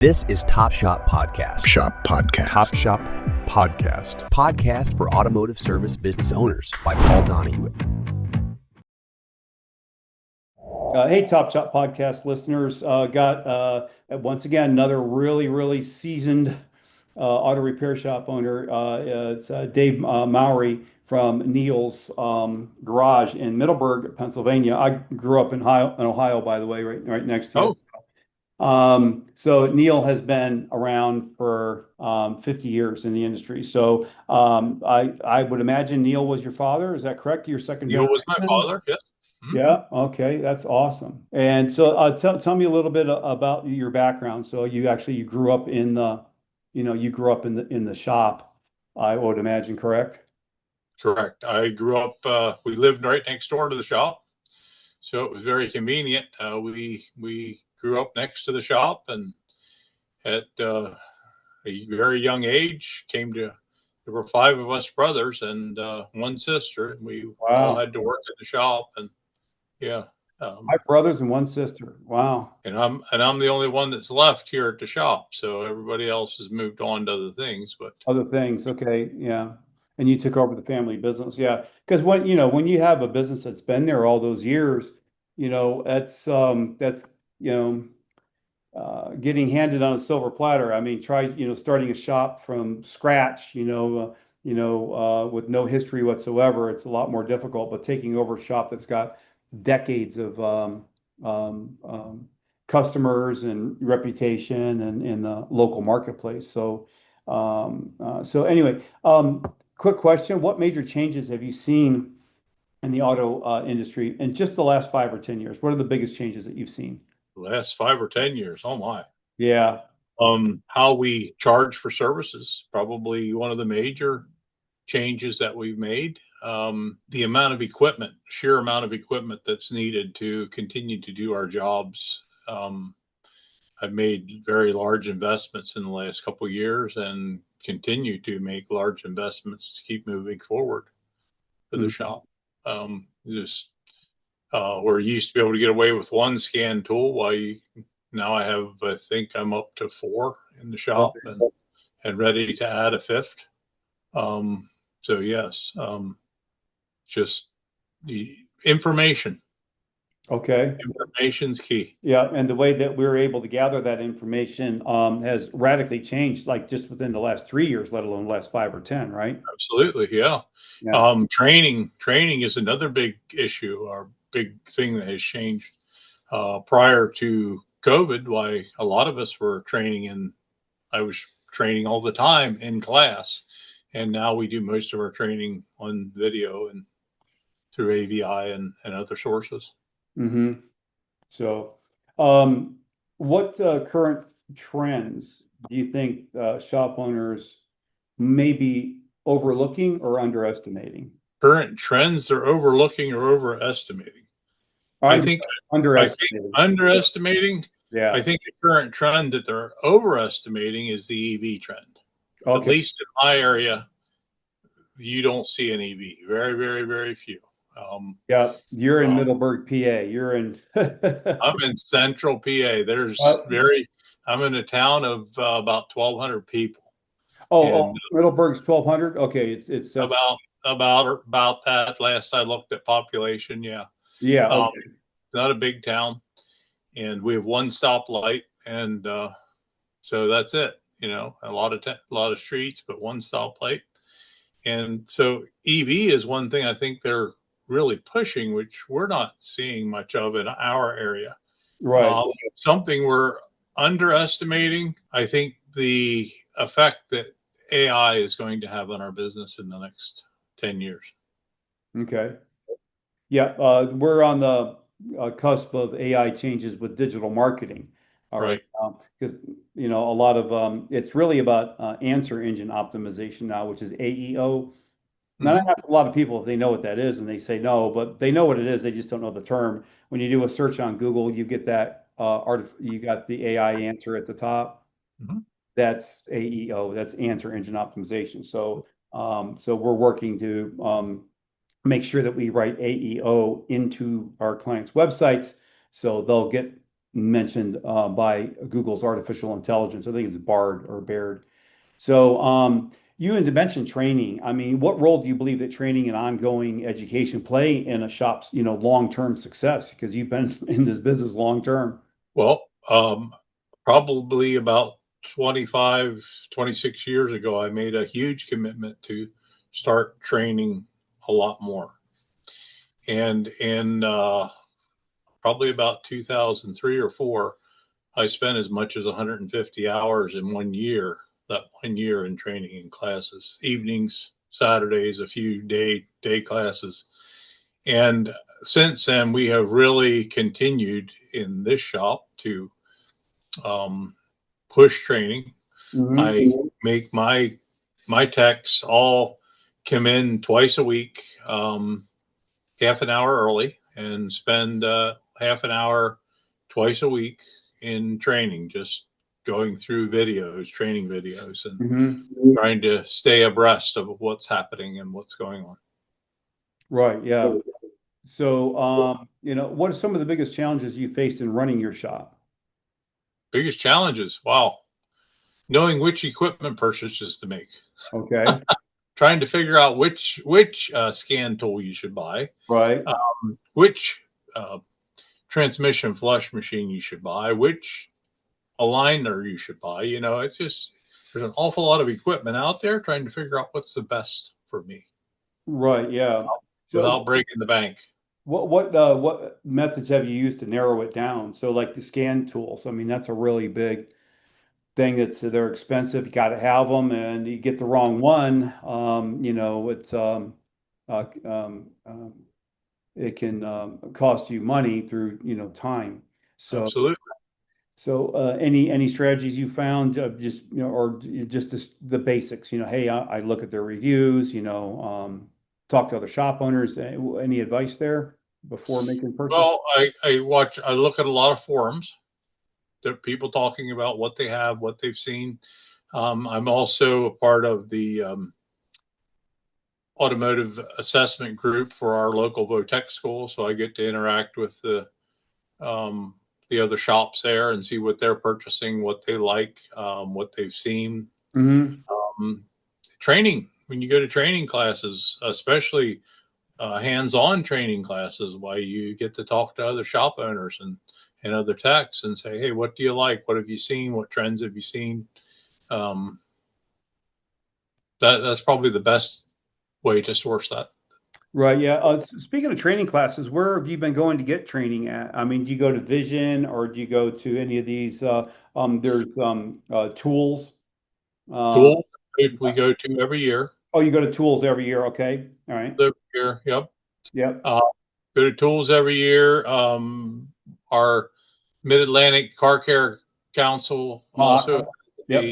This is Top Shop Podcast. Shop Podcast. Top Shop Podcast. Podcast for automotive service business owners by Paul Donahue. Hey, Top Shop Podcast listeners. Got once again another really seasoned auto repair shop owner. It's Dave Mowery from Neil's Garage in Middleburg, Pennsylvania. I grew up in Ohio, by the way, right next to it. So Neil has been around for 50 years in the industry. So I would imagine Neil was your father. Is that correct? Your second Neil generation? was my father, yes. Mm-hmm. Yeah. Okay. That's awesome. And so tell me a little bit about your background. So you grew up in the shop, I would imagine, correct? Correct. I grew up, we lived right next door to the shop. So it was very convenient. We grew up next to the shop, and at a very young age there were 5 of us brothers and 1 sister. And we all had to work at the shop, and yeah. 5 brothers and 1 sister. Wow. And I'm the only one that's left here at the shop. So everybody else has moved on to other things, Other things. Okay. Yeah. And you took over the family business. Yeah. Because when you have a business that's been there all those years, that's getting handed on a silver platter. I mean, try, starting a shop from scratch, with no history whatsoever. It's a lot more difficult, but taking over a shop that's got decades of customers and reputation and in the local marketplace. So anyway, quick question: what major changes have you seen in the auto industry in just the last 5 or 10 years? What are the biggest changes that you've seen? the last 5 or 10 years. Oh my. Yeah. How we charge for services, probably one of the major changes that we've made. The amount of equipment, sheer amount of equipment that's needed to continue to do our jobs. I've made very large investments in the last couple of years and continue to make large investments to keep moving forward for the shop. Where you used to be able to get away with 1 scan tool, now I think I'm up to 4 in the shop and ready to add a 5th. So yes, just the information. Okay. Information's key. Yeah, and the way that we're able to gather that information has radically changed, like just within the last 3 years, let alone the last 5 or 10, right? Absolutely, yeah. Training is another big issue, or big thing that has changed. Prior to COVID, why a lot of us were training I was training all the time in class, and now we do most of our training on video and through AVI and other sources. Mm-hmm. So, what current trends do you think shop owners may be overlooking or underestimating? Current trends they're overlooking or overestimating. I think underestimating. Yeah. I think the current trend that they're overestimating is the EV trend. Okay. At least in my area, you don't see an EV. Very, very, very few. Yeah, you're in Middleburg, PA. You're in. I'm in central PA. I'm in a town of about 1,200 people. Middleburg's 1,200. Okay, it's about that. Last I looked at population, yeah. Yeah. Okay. It's not a big town, and we have 1 stoplight, and so that's it. A lot of streets, but 1 stoplight, and so EV is one thing I think they're really pushing, which we're not seeing much of in our area. Right. Something we're underestimating, I think, the effect that AI is going to have on our business in the next 10 years. Okay. Yeah, we're on the cusp of AI changes with digital marketing. All right. Because, a lot of it's really about answer engine optimization now, which is AEO. Now, I ask a lot of people if they know what that is, and they say no, but they know what it is. They just don't know the term. When you do a search on Google, you get that you got the AI answer at the top. Mm-hmm. That's AEO. That's answer engine optimization. So we're working to make sure that we write AEO into our clients' websites, so they'll get mentioned by Google's artificial intelligence. I think it's Bard or Baird. So, you had mentioned training. I mean, what role do you believe that training and ongoing education play in a shop's, long-term success? Because you've been in this business long term. Well, probably about 25, 26 years ago, I made a huge commitment to start training a lot more. And in probably about 2003 or four, I spent as much as 150 hours in 1 year in training in classes, evenings, Saturdays, a few day classes. And since then, we have really continued in this shop to push training. Hmm. I make my techs all come in twice a week, half an hour early, and spend half an hour twice a week in training, just going through training videos, and Hmm. trying to stay abreast of what's happening and what's going on. Right. Yeah. So, what are some of the biggest challenges you faced in running your shop? Biggest challenges, wow, knowing which equipment purchases to make, Okay. trying to figure out which scan tool you should buy, Right. which uh, transmission flush machine you should buy, which aligner you should buy. It's just there's an awful lot of equipment out there trying to figure out what's the best for me Right. Yeah. without So, breaking the bank. what methods have you used to narrow it down? So, like the scan tools. I mean, that's a really big thing. They're expensive. You got to have them, and you get the wrong one. It's uh, um, um, it can cost you money through time. So, Absolutely. any strategies you found, just or just the basics? Hey, I look at their reviews. Talk to other shop owners. Any advice there before making purchase? Well, I look at a lot of forums. There are people talking about what they have, what they've seen. I'm also a part of the automotive assessment group for our local Votech school, so I get to interact with um, the other shops there and see what they're purchasing, what they like, what they've seen. Hmm. Um, Training, when you go to training classes, especially hands-on training classes, why you get to talk to other shop owners and other techs and say, hey, what do you like? What have you seen? What trends have you seen? Um, that's probably the best way to source that. Right. Yeah. Speaking of training classes, where have you been going to get training at? I mean, do you go to Vision or do you go to any of these? There's tools. Uh, Tool we go to every year. oh, you go to tools every year. Okay. All right. Every year, yep. Yep. Uh, Go to tools every year. Our Mid Atlantic Car Care Council also Yep.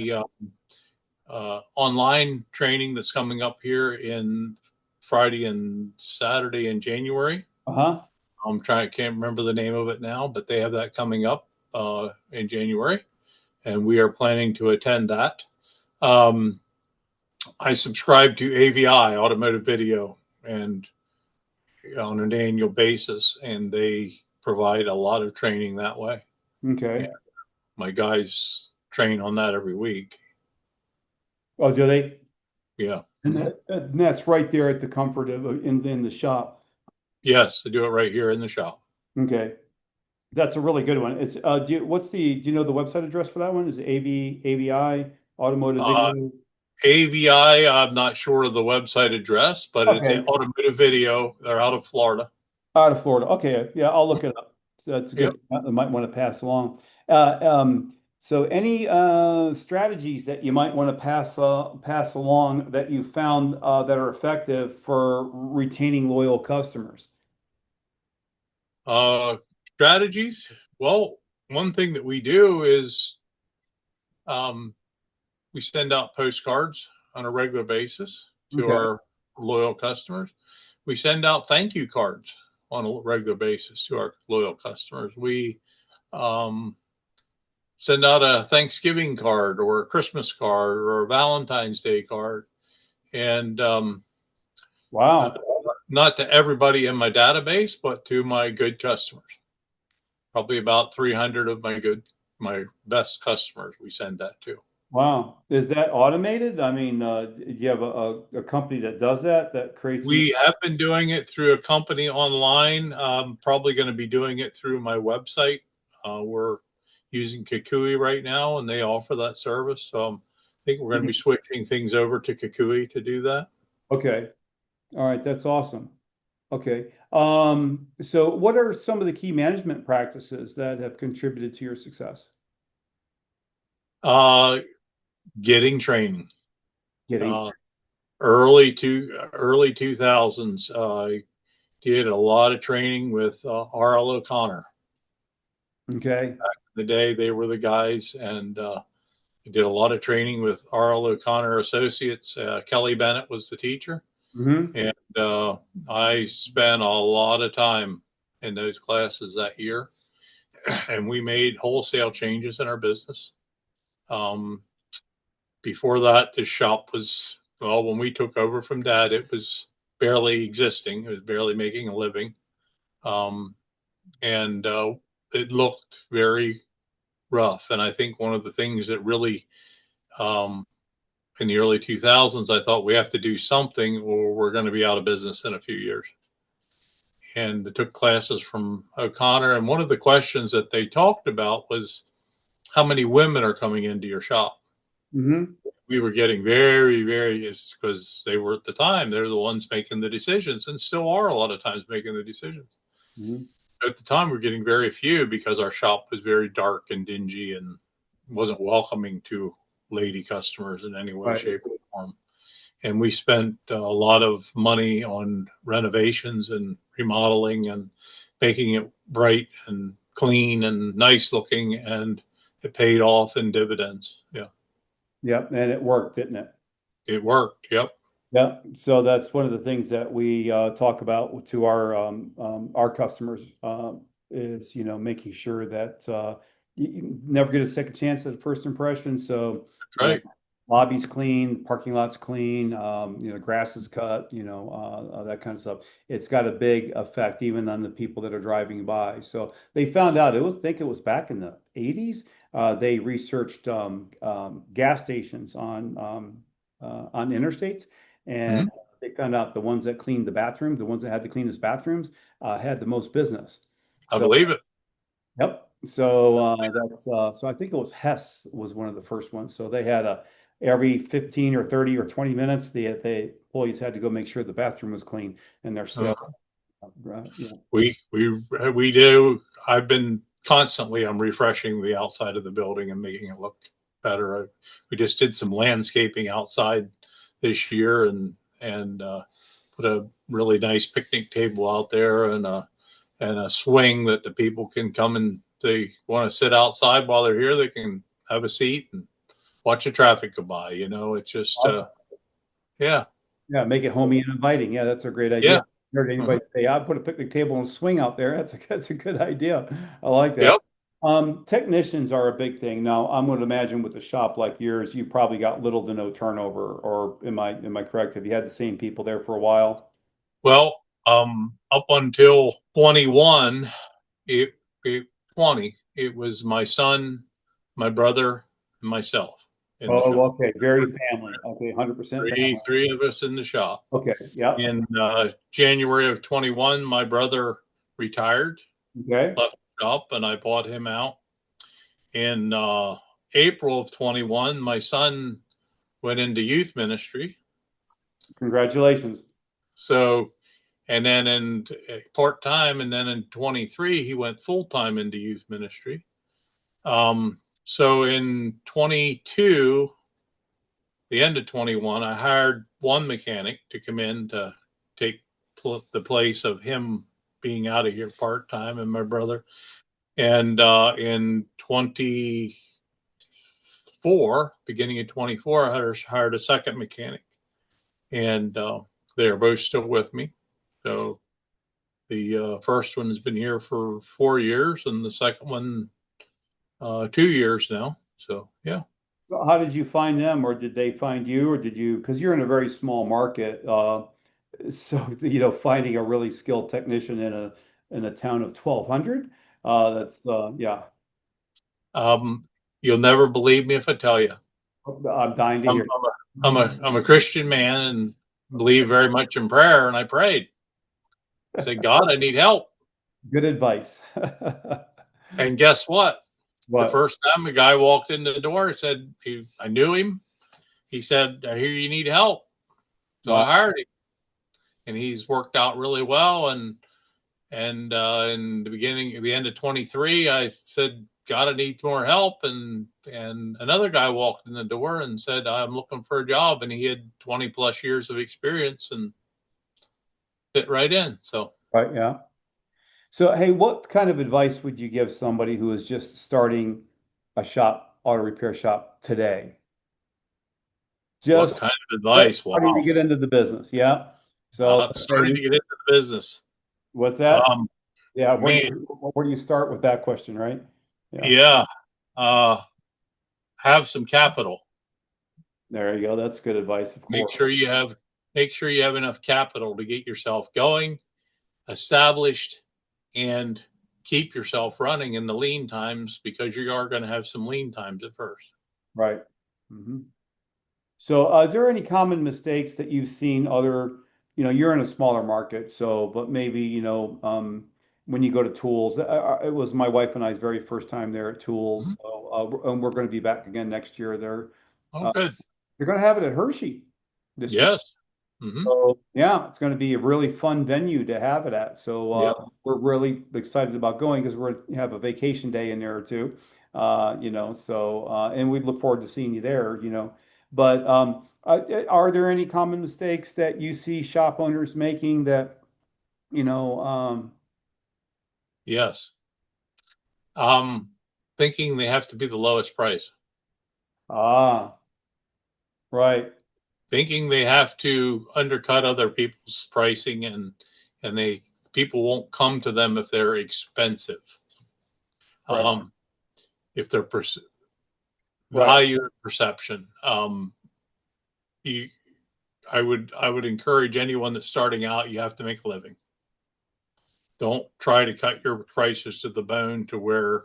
a online training that's coming up here in Friday and Saturday in January. Uh-huh. Can't remember the name of it now, but they have that coming up in January, and we are planning to attend that. Um, I subscribe to AVI, Automotive Video, and on an annual basis, and they provide a lot of training that way. And Okay. my guys train on that every week. Oh, do they? Yeah. And that's right there at the comfort of in the shop. Yes, they do it right here in the shop. Okay. That's a really good one. It's do you know the website address for that one? Is it AVI Automotive Uh, Video? AVI, I'm not sure of the website address, but it's an Okay. automotive video. They're out of Florida. Out of Florida. Okay. Yeah, I'll look it up. So that's Yep. good. I might want to pass along. So any strategies that you might want to pass along that you found that are effective for retaining loyal customers? Uh, Strategies. Well, one thing that we do is um, we send out postcards on a regular basis to Okay. our loyal customers. We send out thank you cards on a regular basis to our loyal customers. We um, send out a Thanksgiving card or a Christmas card or a Valentine's Day card. And uh, Wow. not to everybody in my database, but to my good customers. Probably about 300 of my best customers we send that to. Wow. Is that automated? I mean, do you have a company that does that creates them? We have been doing it through a company online. Probably going to be doing it through my website. We're using Kukui right now, and they offer that service. So I think we're going to be switching things over to Kukui to do that. Okay. All right. That's awesome. Okay. So what are some of the key management practices that have contributed to your success? Uh, Getting training. Getting, Uh, early 2000s. I did a lot of training with R.L. O'Connor. okay. The day they were the guys, and I did a lot of training with R.L. O'Connor Associates. Kelly Bennett was the teacher, Hmm. and I spent a lot of time in those classes that year, and we made wholesale changes in our business. Um, Before that, the shop was, well, when we took over from Dad, it was barely existing. It was barely making a living, um, and it looked very rough. And I think one of the things that really um, in the early 2000s, I thought we have to do something or we're going to be out of business in a few years. And I took classes from O'Connor. And one of the questions that they talked about was how many women are coming into your shop? Hmm. We were getting very, very, because they were at the time, they're the ones making the decisions and still are a lot of times making the decisions. Hmm. At the time, we're getting very few because our shop was very dark and dingy and wasn't welcoming to lady customers in any way, Right. shape, or form. And we spent a lot of money on renovations and remodeling and making it bright and clean and nice looking, and it paid off in dividends. Yeah, Yep. And it worked, didn't it? it worked. Yep. Yeah, so that's one of the things that we talk about to our customers is making sure that you never get a second chance at a first impression. So That's right. lobby's clean, parking lot's clean, grass is cut, that kind of stuff. It's got a big effect even on the people that are driving by. So they found out I think it was back in the 80s. They researched gas stations on interstates. And Mhm. they found out the ones that cleaned the bathroom, the ones that had the cleanest bathrooms, had the most business. I So, believe it. yep. So so I think it was Hess was one of the first ones. So they had every 15 or 30 or 20 minutes, the employees had to go make sure the bathroom was clean and their Uh, sales. Yeah. we do. I've been constantly. I'm refreshing the outside of the building and making it look better. We just did some landscaping outside this year, and put a really nice picnic table out there and a swing that the people can come, and they want to sit outside while they're here. They can have a seat and watch the traffic go by. It's just yeah, Yeah, make it homey and inviting. Yeah, that's a great idea. yeah. Heard Mhm. anybody say, "I'd put a picnic table and swing out there." That's a good idea. I like that. Yep. Technicians are a big thing. Now, I'm going to imagine with a shop like yours, you've probably got little to no turnover. Or am I correct? Have you had the same people there for a while? Well, up until 21, it, it 20, it was my son, my brother, and myself in the Oh, shop. okay. Very family. Okay, 100% family. Three of us in the shop. Okay. Yeah. In January of 21, my brother retired, Okay. left the shop, and I bought him out. In April of 21, my son went into youth ministry. Congratulations. So, and then in part time, and then in 23, he went full time into youth ministry. So in 22, the end of 21, I hired one mechanic to come in to take the place of him being out of here part time and my brother. And in 24, beginning of 24, I hired a second mechanic, and they are both still with me. So the first one has been here for 4 years, and the second one 2 years now. So yeah. So how did you find them, or did they find you, or did you? Because you're in a very small market. So finding a really skilled technician in a town of 1,200 Yeah, Um, you'll never believe me if I tell you. I'm dying to I'm, hear. I'm a Christian man and believe very much in prayer. And I prayed, said, God, I need help. Good advice. And guess what? The What? first time a guy walked in the door, said I knew him. He said, I hear you need help. So I Wow. hired him, and he's worked out really well. And in the end of 23, I said, God, I need more help. And another guy walked in the door and said, I'm looking for a job. And he had 20 plus years of experience and fit right in. So Right. Yeah. So, hey, what kind of advice would you give somebody who is just starting a shop, auto repair shop today? what Just kind of advice? starting to Wow. get into the business. Yeah. So, hey, Starting to get into the business. what's that? Um, Yeah. man, Where do you start with that question, right? Yeah. yeah. Uh, have some capital. There you go. That's good advice, of Make course. sure you have make sure you have enough capital to get yourself going, established, and keep yourself running in the lean times, because you are going to have some lean times at first. Right. Hmm. So, is there any common mistakes that you've seen you're in a smaller market, so, but maybe, when you go to Tools, it was my wife and I's very first time there at Tools. Mhm. So, and we're going to be back again next year. Oh, Uh, good. they're going to have it at Hershey this year. Yes. Hmm. So yeah, it's going to be a really fun venue to have it at. So Yeah. we're really excited about going because we're going to have a vacation day in there or two. And we look forward to seeing you there. But are there any common mistakes that you see shop owners making that you know? Yes. Um, thinking they have to be the lowest price. Ah, right, Thinking they have to undercut other people's pricing, and they people won't come to them if they're expensive. right, Um, if they're right, value and perception. You, I would encourage anyone that's starting out. You have to make a living. Don't try to cut your prices to the bone to where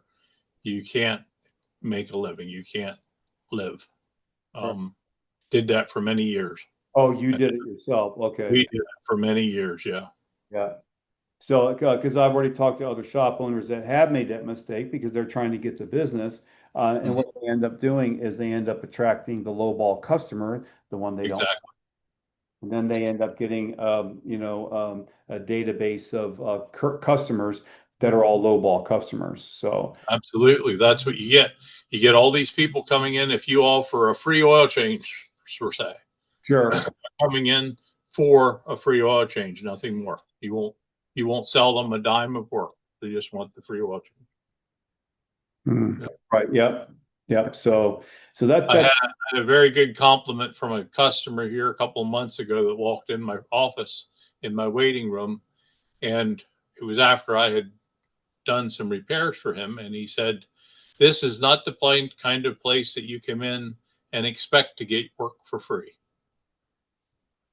you can't make a living. You can't live. right. Um, did that for many years. Oh, you did it yourself. We Okay, did it for many years. Yeah. yeah. So, because I've already talked to other shop owners that have made that mistake because they're trying to get the business, and Mhm. what they end up doing is they end up attracting the lowball customer, the one they don't, Exactly. and then they end up getting, a database of customers that are all lowball customers. So, Absolutely. That's what you get. You get all these people coming in. If you offer a free oil change, per se, sure. coming in for a free oil change, nothing more. You won't sell them a dime of work. They just want the free oil change. Hmm. Yeah. Right. Yep. Yep. So that I that's had a very good compliment from a customer here a couple of months ago that walked in my office in my waiting room, and it was after I had done some repairs for him, and he said, "This is not the kind of place that you come in and expect to get work for free.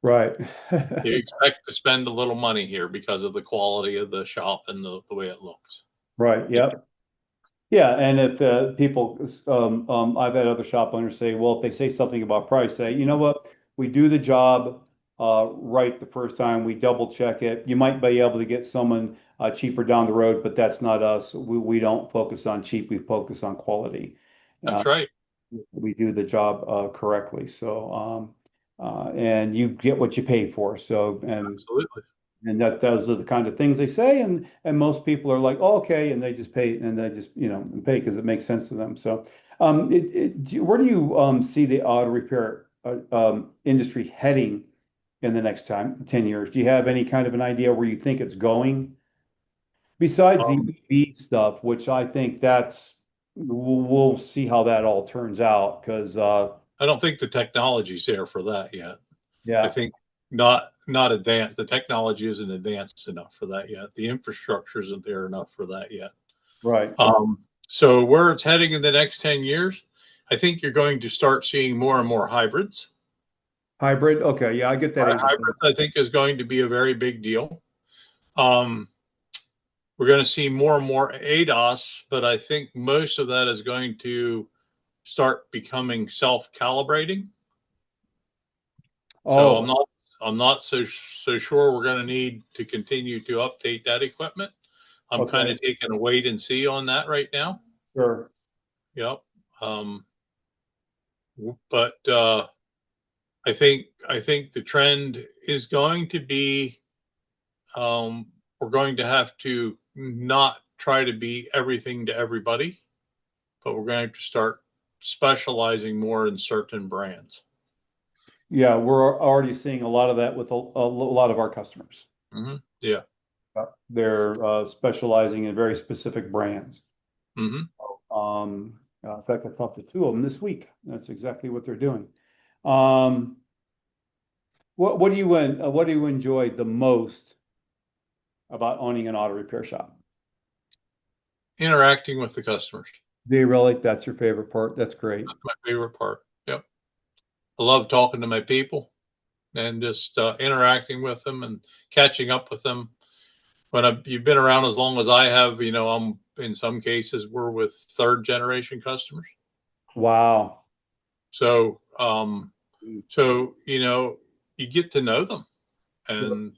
right. You expect to spend a little money here because of the quality of the shop and the way it looks." Right. Yep. Yeah, and if I've had other shop owners say, well, if they say something about price, say, you know what, we do the job right the first time, we double check it. You might be able to get someone cheaper down the road, but that's not us. We don't focus on cheap, we focus on quality. Uh, That's right. we do the job correctly. So, and you get what you pay for. So, Absolutely. and that those are the kind of things they say, and most people are like, oh, okay, and they just pay, and they just pay because it makes sense to them. So, where do you see the auto repair industry heading in the next 10 years? Do you have any kind of an idea where you think it's going? Besides the Um, EV stuff, which I think we'll see how that all turns out because I don't think the technology's there for that yet. I yeah, think not advanced. The technology isn't advanced enough for that yet. The infrastructure isn't there enough for that yet. right, So where it's heading in the next 10 years, I think you're going to start seeing more and more hybrids. hybrid. Okay, yeah, I get that answer. Hybrids, I think, is going to be a very big deal. Um, we're going to see more and more ADAS, but I think most of that is going to start becoming self-calibrating. So Oh, I'm not so sure we're going to need to continue to update that equipment. I'm kind okay, of taking a wait and see on that right now. sure. Yep. Um, but I think the trend is going to be, we're going to have to not try to be everything to everybody, but we're going to have to start specializing more in certain brands. Yeah, we're already seeing a lot of that with a lot of our customers. Yeah. They're specializing in very specific brands. hmm In fact, I talked to two of them this week. That's exactly what they're doing. Um, what do you enjoy the most about owning an auto repair shop? Interacting with the customers. Do you really? That's your favorite part? That's great. That's my favorite part. Yep. I love talking to my people and just interacting with them and catching up with them. You've been around as long as I have, I'm in some cases we're with third generation customers. Wow. So, you get to know them. Sure. And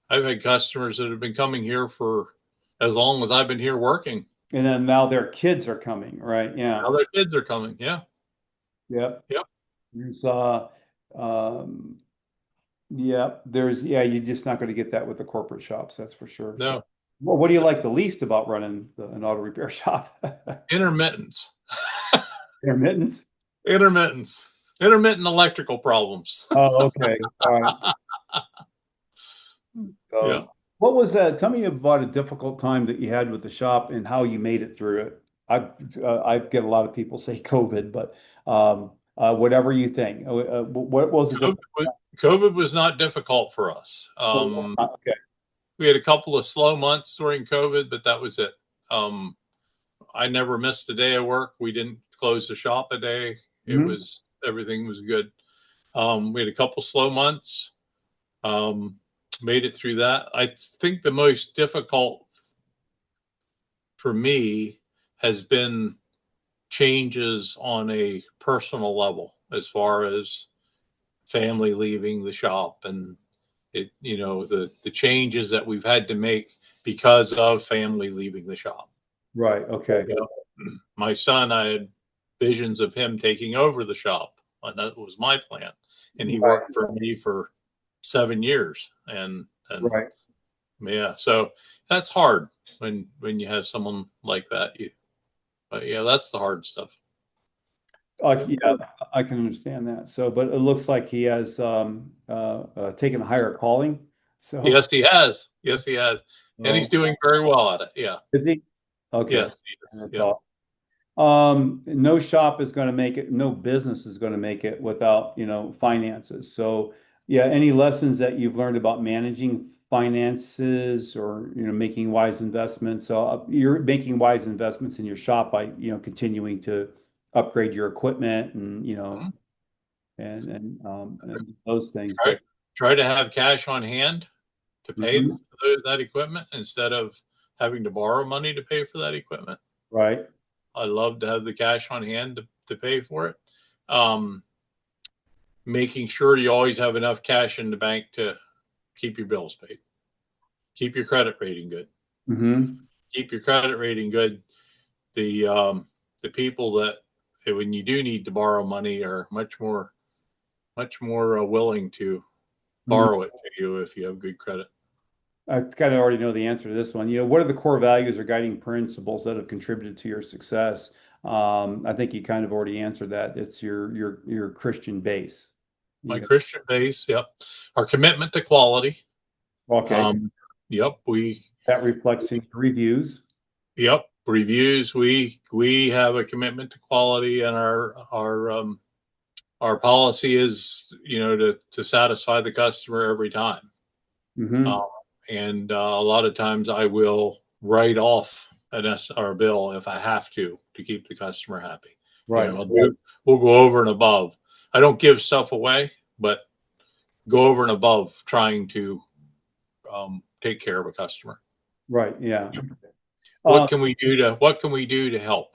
I've had customers that have been coming here for as long as I've been here working. And then now their kids are coming, right? Yeah. Now their kids are coming. Yeah. Yep. Yep. There's um yeah, you're just not going to get that with the corporate shops, that's for sure. So, No. well, what do you like the least about running an auto repair shop? Intermittence. Intermittence. Intermittence. Intermittent electrical problems. Oh, okay. All right. Yeah. What was that? Tell me about a difficult time that you had with the shop and how you made it through it. I get a lot of people say COVID, but whatever you think. What was the COVID was, COVID was not difficult for us. Okay. We had a couple of slow months during COVID, but that was it. I never missed a day of work. We didn't close the shop a day. Mhm. Everything was good. We had a couple slow months. Made it through that. I think the most difficult for me has been changes on a personal level, as far as family leaving the shop and the changes that we've had to make because of family leaving the shop. Right. Okay. You know, my son, I had visions of him taking over the shop, and that was my plan. And he Right. worked for me for 7 years, and Right. yeah, so that's hard when you have someone like that. But yeah, that's the hard stuff. Yeah. Yeah, I can understand that. So, but it looks like he has taken a higher calling. So, Yes, he has. Yes, he has, and he's oh, doing very well at it. Yeah. is he? Okay. Yes, he is. That's Yeah. all. No shop is going to make it, no business is going to make it without, finances. So, yeah, any lessons that you've learned about managing finances or, making wise investments? So you're making wise investments in your shop by, continuing to upgrade your equipment and, Mhm. and those things. Try, But try to have cash on hand to pay Mhm. for that equipment instead of having to borrow money to pay for that equipment. Right. I love to have the cash on hand to pay for it. Um, Making sure you always have enough cash in the bank to keep your bills paid, keep your credit rating good, Hmm. keep your credit rating good. The the people that when you do need to borrow money are much more willing to borrow it to you if you have good credit. I kind of already know the answer to this one. What are the core values or guiding principles that have contributed to your success? I think you kind of already answered that. It's your Christian base. My Yeah. Christian base, yep. Our commitment to quality. Okay. Yep, That reflects in your reviews. yep, reviews. We have a commitment to quality, and our policy is, to satisfy the customer every time. Hmm. Um, and a lot of times I will write off an SR bill if I have to keep the customer happy. Right. We'll go over and above. I don't give stuff away, but go over and above trying to take care of a customer. Right. Yeah. What can we do to help?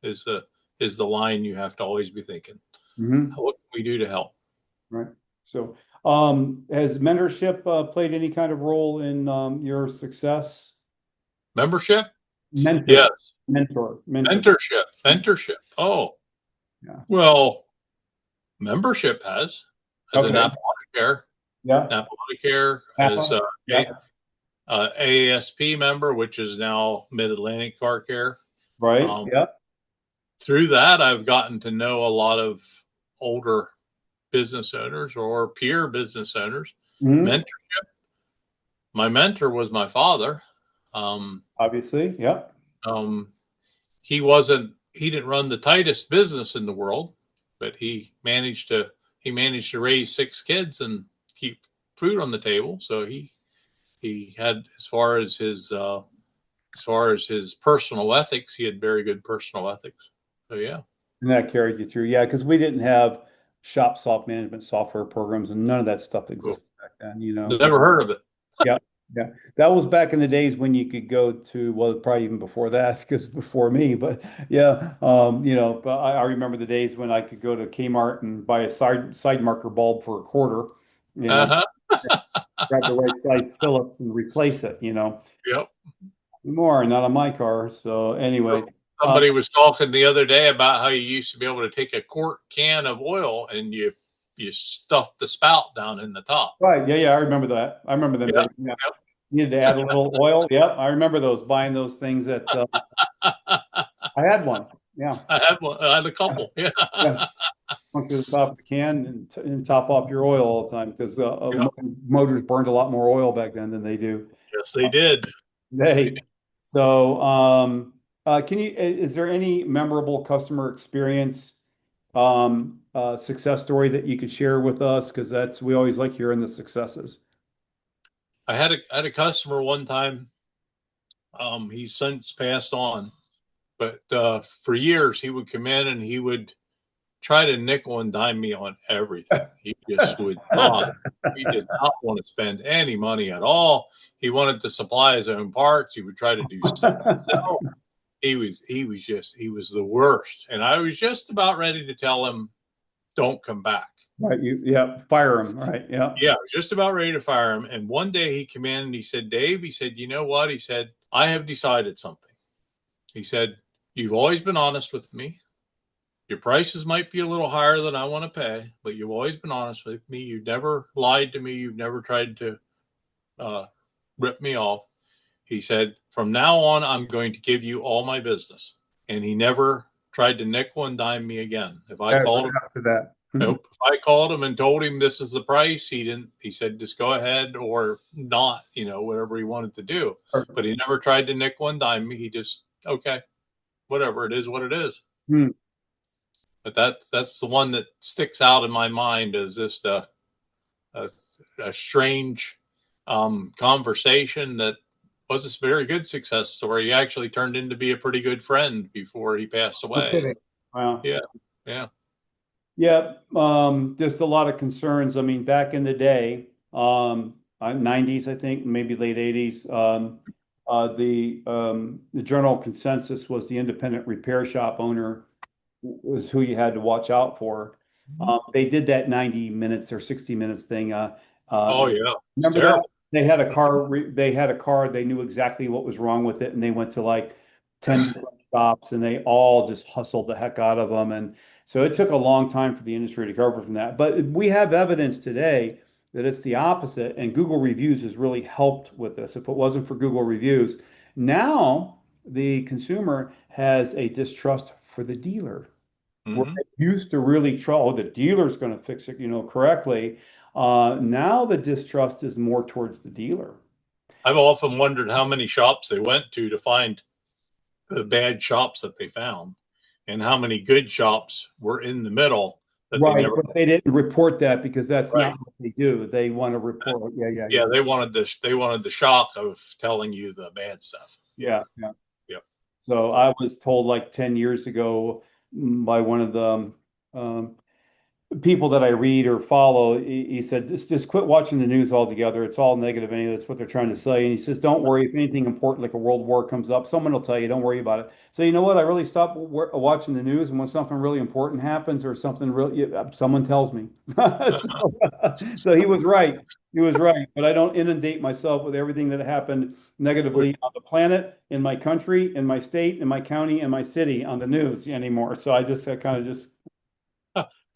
Is the line you have to always be thinking. Mhm. What can we do to help? Right. So, has mentorship played any kind of role in your success? Membership? Mentor, Yes. mentor. Mentorship. Oh, Yeah. well, membership has as an Okay. Yeah. Apple Care, as Napa. Yeah. AASP member, which is now Mid Atlantic Car Care. Right. Um, Yeah. through that, I've gotten to know a lot of older business owners or peer business owners. Mhm. Mentor. My mentor was my father. Um, Obviously. Yeah. um, he didn't run the tightest business in the world, but he managed to raise 6 kids and keep food on the table. So he had, as far as his personal ethics, he had very good personal ethics. So yeah. And that carried you through. Yeah, because we didn't have shop soft management software programs, and none of that stuff Cool. existed back then. You know. Never heard of it. Yeah. Yeah. That was back in the days when you could go to, well, probably even before that, because before me, but yeah, but I remember the days when I could go to Kmart and buy a side marker bulb for a quarter, you know, Uh-huh. grab the right size Phillips and replace it, Yep. More, not on my car. So anyway, Somebody was talking the other day about how you used to be able to take a quart can of oil and you stuff the spout down in the top. right. Yeah. Yeah. I remember that. I remember them Yeah. days. Yeah. You needed to add a little oil. Yep. I remember buying those things that I had one. Yeah. I had a couple. Yeah. Yeah. Plunk to the top of the can and top off your oil all the time because Yeah. motors burned a lot more oil back then than they do Yes, they did. Yes, they today. did. So, is there any memorable customer experience, success story that you could share with us? Because we always like hearing the successes. I had a customer one time. He's since passed on, but for years he would come in and he would try to nickel and dime me on everything. He just would not. He did not want to spend any money at all. He wanted to supply his own parts. He would try to do stuff himself. He was the worst. And I was just about ready to tell him, don't come back. Right. Yeah, fire them. Right. Yeah. Yeah, I was just about ready to fire him. And one day he came in and he said, Dave, he said, you know what? He said, I have decided something. He said, you've always been honest with me. Your prices might be a little higher than I want to pay, but you've always been honest with me. You've never lied to me. You've never tried to uh, rip me off. He said, from now on, I'm going to give you all my business. And he never tried to nickel and dime me again. If I called him, After that. nope. If I called him and told him this is the price, he didn't. He said, just go ahead or not, whatever he wanted to do. But he never tried to nickel and dime me. He just, okay, whatever it is, what it is. Hmm. But that's the one that sticks out in my mind as just a strange conversation that was a very good success story. He actually turned into be a pretty good friend before he passed away. Wow. Yeah, yeah. Yeah, just a lot of concerns. I mean, back in the day, 90s, I think, maybe late 80s, the general consensus was the independent repair shop owner was who you had to watch out for. They did that 90 minutes or 60 minutes thing. Oh yeah, it's Remember that? terrible. They had a car, they knew exactly what was wrong with it, and they went to like 10 different shops and they all just hustled the heck out of them. And so it took a long time for the industry to recover from that. But we have evidence today that it's the opposite, and Google reviews has really helped with this. If it wasn't for Google reviews, now the consumer has a distrust for the dealer. Where Hmm. it used to really try, oh, the dealer's going to fix it, correctly. Now the distrust is more towards the dealer. I've often wondered how many shops they went to find the bad shops that they found, and how many good shops were in the middle that they Right, never. but they didn't report that because that's Right. not what they do. They want to report. Yeah, yeah, Yeah, yeah, they wanted this. They wanted the shock of telling you the bad stuff. Yeah. yeah, yeah. Yep. So I was told like 10 years ago by one of the um, people that I read or follow, he said, just quit watching the news altogether. It's all negative, and that's what they're trying to say. And he says, don't worry if anything important like a world war comes up, someone will tell you, don't worry about it. So you know what? I really stopped watching the news, and when something really important happens or something really, someone tells me. So he was right. He was right. But I don't inundate myself with everything that happened negatively on the planet, in my country, in my state, in my county, in my city on the news anymore. So I just kind of just.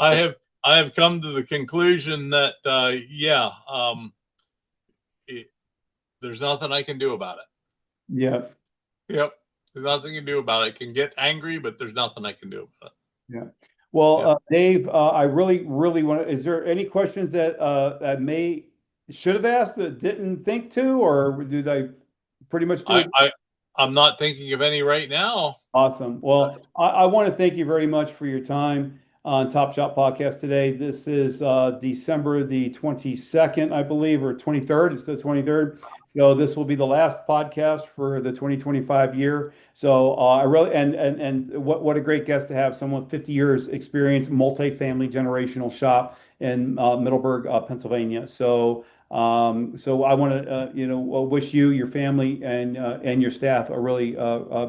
I have come to the conclusion that there's nothing I can do about it. Yeah. Yep, there's nothing you can do about it. I can get angry, but there's nothing I can do about it. Yeah. Well, Yeah. Dave, I really, really want to. Is there any questions that I should have asked that didn't think to, or did I pretty much do it? I'm not thinking of any right now. Awesome. Well, I want to thank you very much for your time on Top Shop Podcast today. This is December the 22nd, I believe, or 23rd. It's the 23rd. So this will be the last podcast for the 2025 year. So I really and what a great guest to have, someone with 50 years experience, multi-family generational shop in Middleburg, Pennsylvania. So I want to wish you, your family, and your staff a really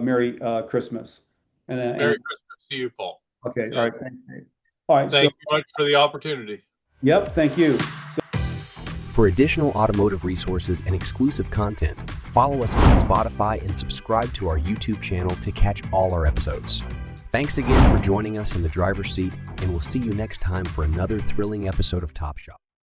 Merry Christmas. Merry Christmas to you, Paul. Okay. Yeah. All right. Thanks, Dave. All right. Thank you much for the opportunity. Yep. Thank you. For additional automotive resources and exclusive content, follow us on Spotify and subscribe to our YouTube channel to catch all our episodes. Thanks again for joining us in the driver's seat, and we'll see you next time for another thrilling episode of Top Shop.